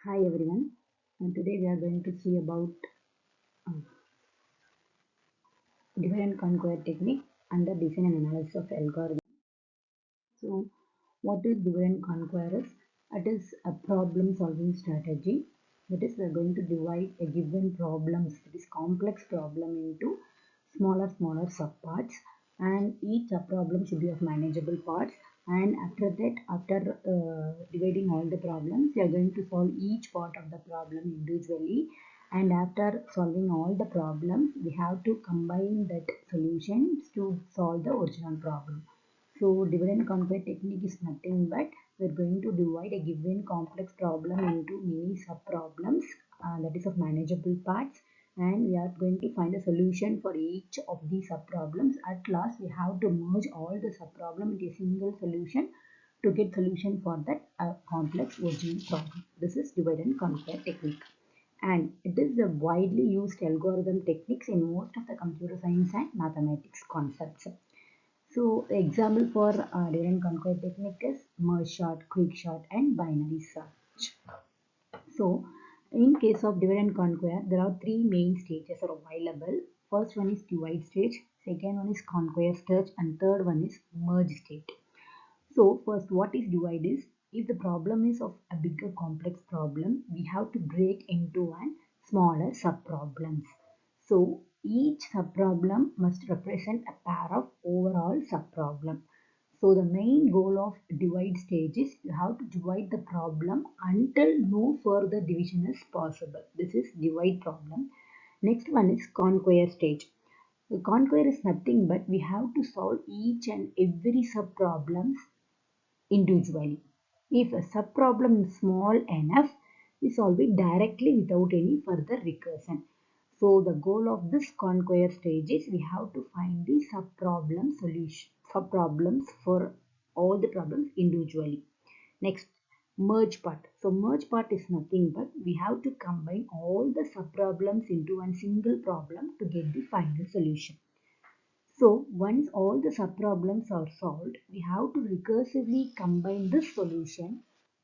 Hi everyone, and today we are going to see about uh, divide and conquer technique under design and analysis of algorithm. So, what is divide and conquer is? It is a problem solving strategy. That is, we are going to divide a given problems, that is complex problem into smaller subparts, and each subproblem should be of manageable parts. And after that, after dividing all the problems, we are going to solve each part of the problem individually, and after solving all the problems we have to combine that solutions to solve the original problem. So divide and conquer technique is nothing but we're going to divide a given complex problem into many sub-problems, that is of manageable parts, and we are going to find a solution for each of these sub-problems. At last we have to merge all the sub-problem into a single solution to get solution for that complex original problem. This is divide and conquer technique, and it is a widely used algorithm techniques in most of the computer science and mathematics concepts. So example for divide and conquer technique is merge sort, quick sort, and binary search. So in case of divide and conquer, there are three main stages are available. First one is divide stage, second one is conquer stage, and third one is merge state. So first, what is divide is, if the problem is of a bigger complex problem, we have to break into one smaller sub-problems. So each sub-problem must represent a pair of overall sub-problem. So the main goal of divide stage is you have to divide the problem until no further division is possible. This is divide problem. Next one is conquer stage. The conquer is nothing but we have to solve each and every sub-problems individually. If a subproblem is small enough, we solve it directly without any further recursion. So the goal of this conquer stage is we have to find the subproblem solution, subproblems for all the problems individually. Next, merge part. So merge part is nothing but we have to combine all the subproblems into one single problem to get the final solution. So once all the subproblems are solved, we have to recursively combine this solution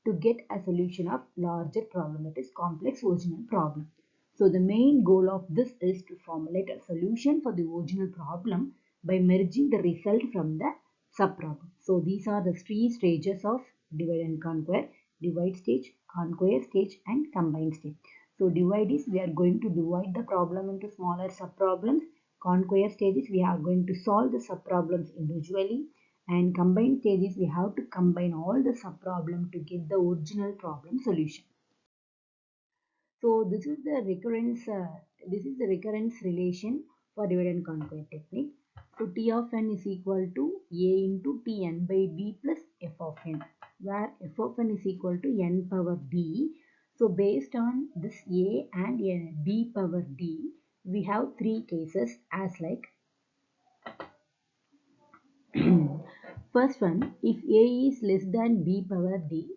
to get a solution of larger problem, that is complex original problem. So the main goal of this is to formulate a solution for the original problem by merging the result from the subproblem. So these are the three stages of divide and conquer: divide stage, conquer stage, and combine stage. So divide is we are going to divide the problem into smaller subproblems. Conquer stages we are going to solve the subproblems individually, and combine stages we have to combine all the subproblems to get the original problem solution. So this is the recurrence relation for divide and conquer technique. So T of n is equal to a into Tn by b plus f of n, where f of n is equal to n power b. So based on this a and b power d, we have three cases as like first one, if a is less than b power d,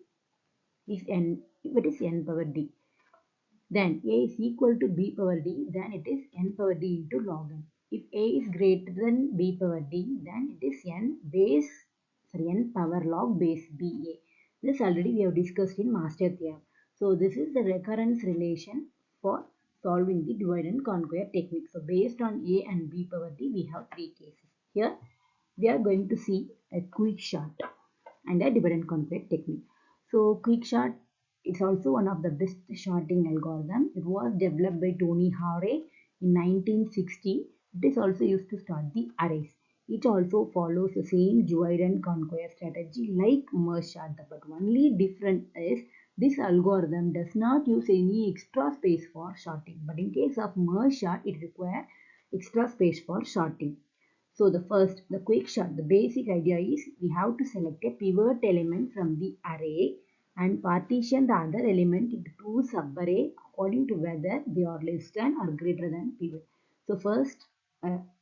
if it is n power d, then a is equal to b power d, then it is n power d into log n. If a is greater than b power d, then it is n power log base ba. This already we have discussed in master theorem. So this is the recurrence relation for solving the divide and conquer technique. So based on a and b power d, we have three cases. Here we are going to see a quick shot and a divide and conquer technique. So quick shot is also one of the best shorting algorithm. It was developed by Tony Hoare in 1960. It is also used to start the arrays. It also follows the same divide and conquer strategy like merge sort, but only different is this algorithm does not use any extra space for sorting. But in case of merge sort, it requires extra space for sorting. So the quick shot, the basic idea is we have to select a pivot element from the array and partition the other element into two subarray according to whether they are less than or greater than pivot. So first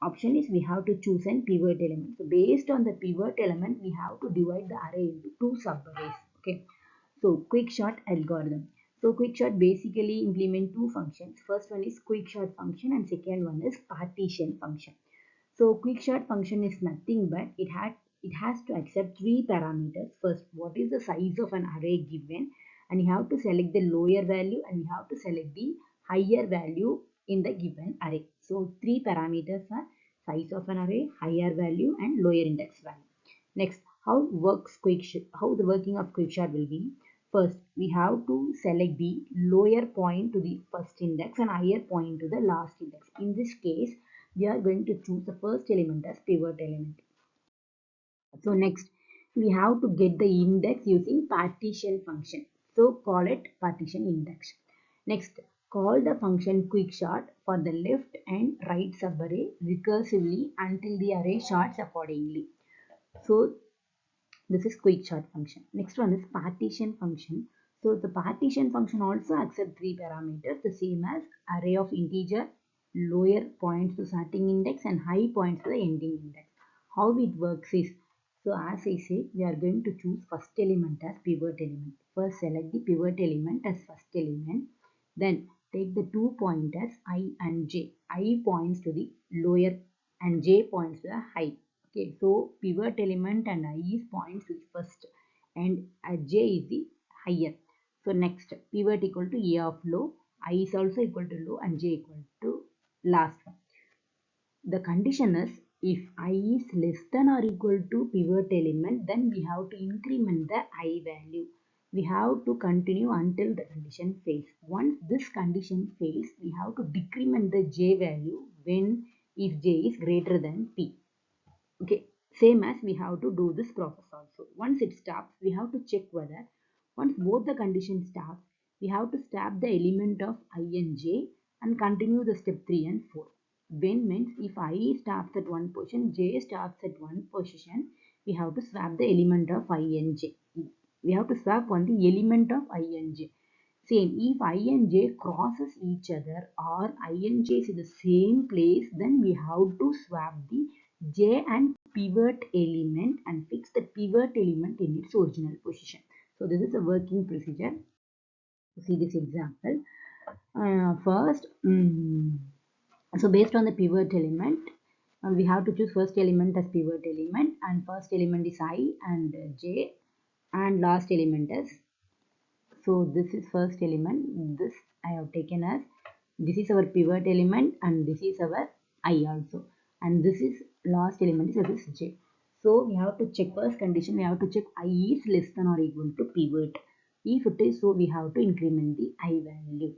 option is we have to choose a pivot element. So based on the pivot element, we have to divide the array into two subarrays. Okay. So quick shot algorithm. So quick shot basically implement two functions. First one is quick shot function and second one is partition function. So quick short function is nothing but it has to accept three parameters. First, what is the size of an array given, and you have to select the lower value and you have to select the higher value in the given array. So three parameters are size of an array, higher value and lower index value. Next, how the working of quickshot will be. First, we have to select the lower point to the first index and higher point to the last index. In this case, we are going to choose the first element as pivot element. So next, we have to get the index using partition function. So call it partition index. Next, call the function quickshot for the left and right subarray recursively until the array sorts accordingly. So this is quickshot function. Next one is partition function. So the partition function also accepts three parameters, the same as array of integer, lower points to starting index and high points to the ending index. How it works is, so as I said, we are going to choose first element as pivot element. First select the pivot element as first element. Then take the 2 pointers I and j. I points to the lower and j points to the high. Okay, so pivot element and I is points to the first and j is the higher. So next, pivot equal to a of low, I is also equal to low and j equal to last one. The condition is if I is less than or equal to pivot element, then we have to increment the I value. We have to continue until the condition fails. Once this condition fails, we have to decrement the j value when if j is greater than p. Okay, same as we have to do this process also. Once it stops, we have to check whether once both the conditions stops, we have to swap the element of I and j and continue the step 3 and 4. When means if I stops at one position, j stops at one position, we have to swap the element of I and j. We have to swap on the element of I and j. Same, if I and j crosses each other or I and j is in the same place, then we have to swap the j and pivot element and fix the pivot element in its original position. So this is a working procedure. See this example. First, so based on the pivot element, we have to choose first element as pivot element and first element is I and j and last element is, so this is first element, this I have taken as, this is our pivot element and this is our I also, and this is last element is this j. So we have to check first condition, we have to check I is less than or equal to pivot. If it is so, we have to increment the I value.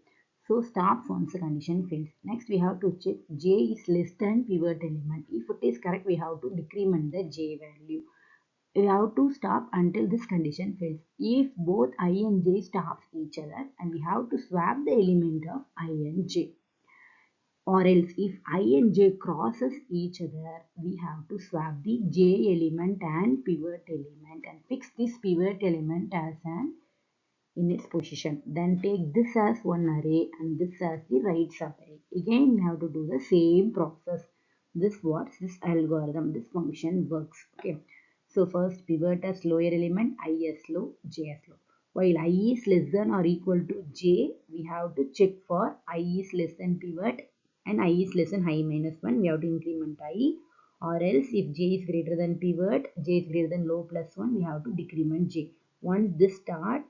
So stops once the condition fails. Next we have to check j is less than pivot element. If it is correct, we have to decrement the j value. We have to stop until this condition fails. If both I and j stops each other, and we have to swap the element of I and j. Or else if I and j crosses each other, we have to swap the j element and pivot element and fix this pivot element as an in its position. Then take this as one array and this as the right subarray. Again, we have to do the same process. This algorithm, this function works. Okay. So first pivot as lower element, I as low, j as low. While I is less than or equal to j, we have to check for I is less than pivot and I is less than I minus 1. We have to increment I, or else if j is greater than pivot, j is greater than low plus 1, we have to decrement j. Once this start,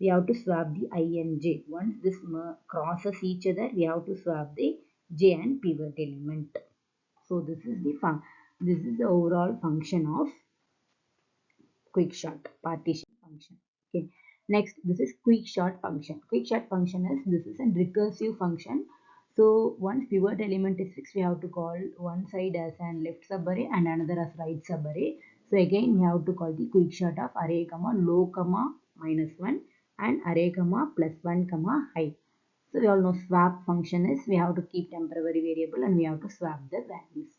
we have to swap the I and j. Once this crosses each other, we have to swap the j and pivot element. So this is the overall function of quickshot partition function. Okay. Next, this is quickshot function. Quickshot function is, this is a recursive function. So once pivot element is fixed, we have to call one side as an left subarray and another as right subarray. So again, we have to call the quickshot of array comma low comma minus 1 and array comma plus 1 comma high. So we all know swap function is, we have to keep temporary variable and we have to swap the values.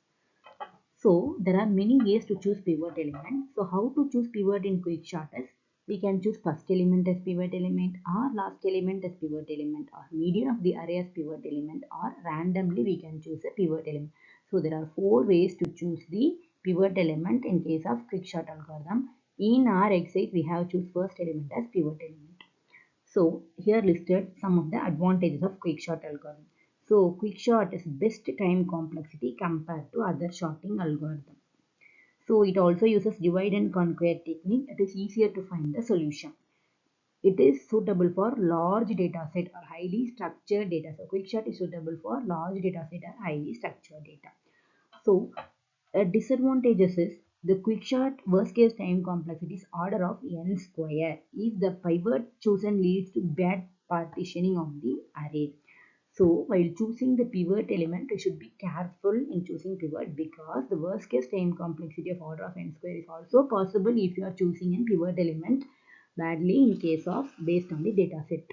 So there are many ways to choose pivot element. So how to choose pivot in quickshot is, we can choose first element as pivot element or last element as pivot element or median of the array as pivot element, or randomly we can choose a pivot element. So there are 4 ways to choose the pivot element in case of quickshot algorithm. In our exercise we have choose first element as pivot element. So here listed some of the advantages of quickshot algorithm. So quickshot is best time complexity compared to other sorting algorithm. So it also uses divide and conquer technique. It is easier to find the solution. it is suitable for large data set or highly structured data. So quickshot is suitable for large data set or highly structured data. So disadvantages is the quickshot worst case time complexity is order of n square if the pivot chosen leads to bad partitioning of the array. So while choosing the pivot element, you should be careful in choosing pivot because the worst case time complexity of order of n square is also possible if you are choosing a pivot element badly in case of based on the data set.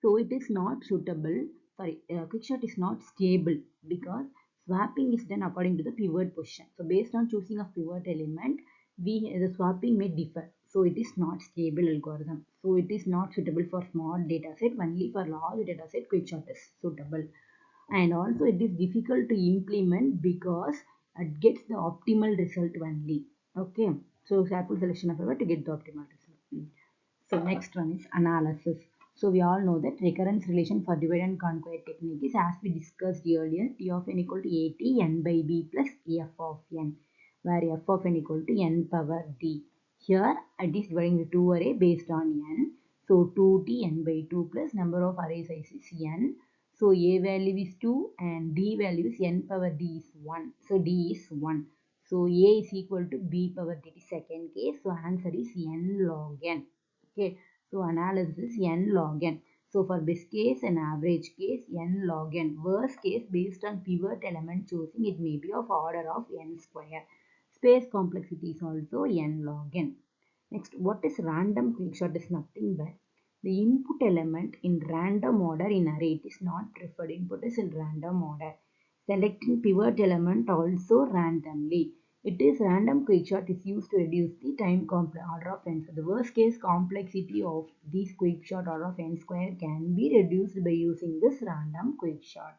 So it is not suitable, quickshot is not stable because swapping is done according to the pivot position. So based on choosing a pivot element, the swapping may differ. So it is not stable algorithm. So it is not suitable for small data set, only for large data set quickshot is suitable. And also it is difficult to implement because it gets the optimal result only. Okay. So careful selection of pivot to get the optimal result. So next one is analysis. So we all know that recurrence relation for divide and conquer technique is as we discussed earlier, T of n equal to AT n by b plus f of n, where f of n equal to n power d. Here it is dividing the two array based on n. So 2t n by 2 plus number of array size is n. So a value is 2 and d value is n power d is 1. So d is 1. So a is equal to b power d is second case. So answer is n log n. Okay, so analysis n log n. So for best case and average case n log n. Worst case based on pivot element choosing it may be of order of n square. Space complexity is also n log n. Next, what is random quickshot is nothing but the input element in random order in array. It is not preferred input is in random order. Selecting pivot element also randomly. It is random quickshot is used to reduce the time order of n. So the worst case complexity of this quickshot order of n square can be reduced by using this random quickshot.